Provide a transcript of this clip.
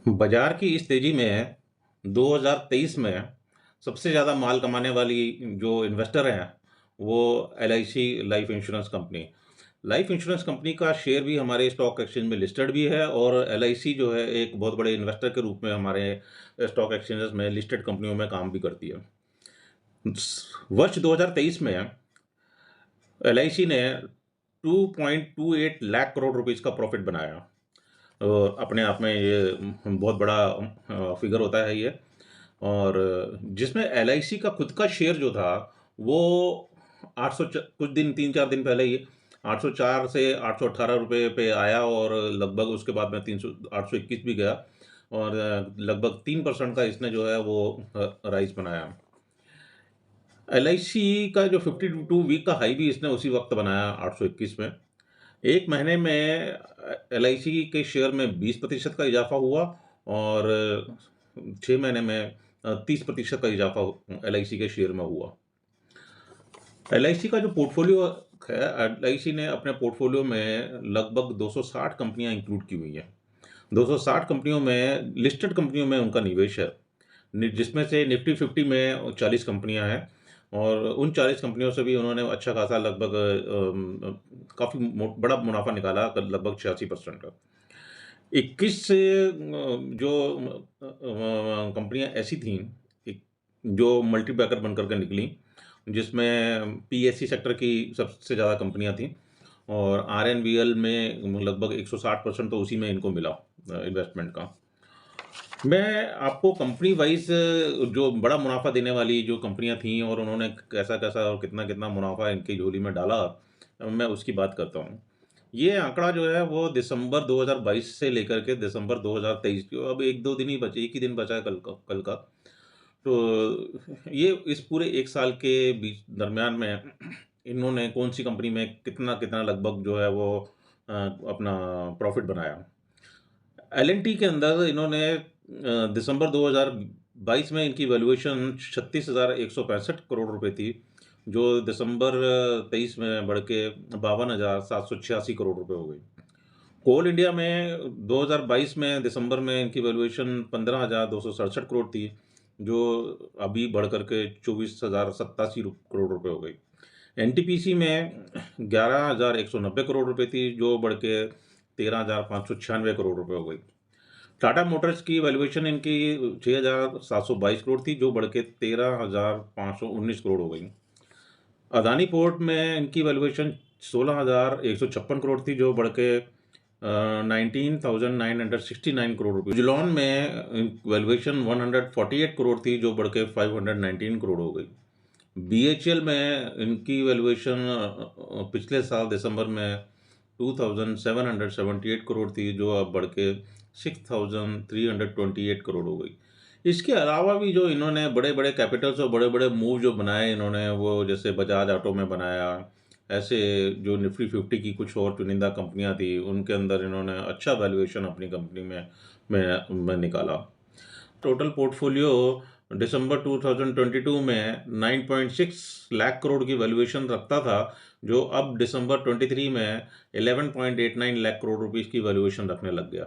बाजार की इस तेजी में 2023 में सबसे ज़्यादा माल कमाने वाली जो इन्वेस्टर हैं, वो LIC life insurance company. Life insurance company का शेयर भी हमारे स्टॉक एक्सचेंज में लिस्टेड भी है और एलआईसी जो है एक बहुत बड़े इन्वेस्टर के रूप में हमारे स्टॉक एक्सचेंजेस में लिस्टेड कंपनियों में काम भी करती है। वर्ष 2023 में एलआईसी ने 2.28 लाख करोड़ रुपीस का प्रॉफिट बनाया। अपने आप में ये बहुत बड़ा फिगर होता है ये। और जिसमें एलआईसी का खुद का शेयर जो था वो 800 कुछ दिन 3-4 दिन पहले ही 804 से 818 रुपए पे आया और लगभग उसके बाद में 300 821 भी गया और लगभग 3% का इसने जो है वो राइज बनाया। एलआईसी का जो 52 वीक का हाई भी इसने उसी वक्त बनाया 821 में। एक महीने में एलआईसी के शेयर में 20% का इजाफा हुआ और 6 महीने में 30% का इजाफा एलआईसी के शेयर में हुआ। एलआईसी का जो पोर्टफोलियो है, एलआईसी ने अपने पोर्टफोलियो में लगभग 260 कंपनियां इंक्लूड की हुई हैं। 260 कंपनियों में लिस्टेड कंपनियों में उनका निवेश है, जिसमें से निफ्टी 50 में 40 कंपनियां हैं और उन 40 कंपनियों से भी उन्होंने अच्छा खासा लगभग काफ़ी बड़ा मुनाफा निकाला, लगभग 86% का। 21 जो कंपनियां ऐसी थीं जो मल्टीबैगर बनकर के निकली, जिसमें पीएससी सेक्टर की सबसे ज़्यादा कंपनियां थीं और आरएनवीएल में लगभग 160% तो उसी में इनको मिला इन्वेस्टमेंट का। मैं आपको कंपनी वाइज जो बड़ा मुनाफा देने वाली जो कंपनियां थीं और उन्होंने कैसा-कैसा और कितना-कितना मुनाफा इनकी झोली में डाला, मैं उसकी बात करता हूँ। ये आंकड़ा जो है वो दिसंबर 2022 से लेकर के दिसंबर 2023 अब 1-2 दिन ही बचे, 1 ही दिन बचा है कल का। तो ये इस पूरे 1 साल के बीच दरमियान में इन्होंने कौन-सी कंपनी में कितना-कितना लगभग जो है वो अपना प्रॉफ़िट बनाया। एल&टी के अंदर इन्होंने दिसंबर 2022 में इनकी वैल्यूएशन 36,165 करोड़ रुपए थी, जो दिसंबर 23 में बढ़ के 52,786 करोड़ रुपए हो गई। कोल इंडिया में 2022 में दिसंबर में इनकी वैल्यूएशन 15,267 करोड़ थी, जो अभी बढ़ कर के 24,087 करोड़ रुपए हो गई। एनटीपीसी में 11,190 करोड़ रुपए थी, जो बढ़ के 13,596 करोड़ रुपए हो गई। टाटा मोटर्स की वैल्यूएशन इनकी 6,722 करोड़ थी, जो बढ़ के 13,519 करोड़ हो गई। अदानी पोर्ट में इनकी वैल्यूएशन 16,156 करोड़ थी, जो बढ़ के 19,969 करोड़ रुपए। जिलॉन में वैल्यूएशन 148 करोड़ थी, जो बढ़ के 519 करोड़ हो गई। बीएचईएल में इनकी वैल्यूएशन पिछले साल दिसंबर में 2,778 करोड़ थी, जो अब बढ़ के 6,328 करोड़ हो गई। इसके अलावा भी जो इन्होंने बड़े-बड़े कैपिटल्स और बड़े-बड़े मूव जो बनाए इन्होंने, वो जैसे बजाज ऑटो में बनाया, ऐसे जो निफ्टी 50 की कुछ और चुनिंदा कंपनियां थी, उनके अंदर इन्होंने अच्छा वैल्यूएशन अपनी कंपनी में निकाला। टोटल पोर्टफोलियो दिसंबर 2022 में 9.6 लाख करोड़ की वैल्यूएशन रखता था, जो अब दिसंबर 23 में 11.89 लाख करोड़ रुपीस की वैल्यूएशन रखने लग गया।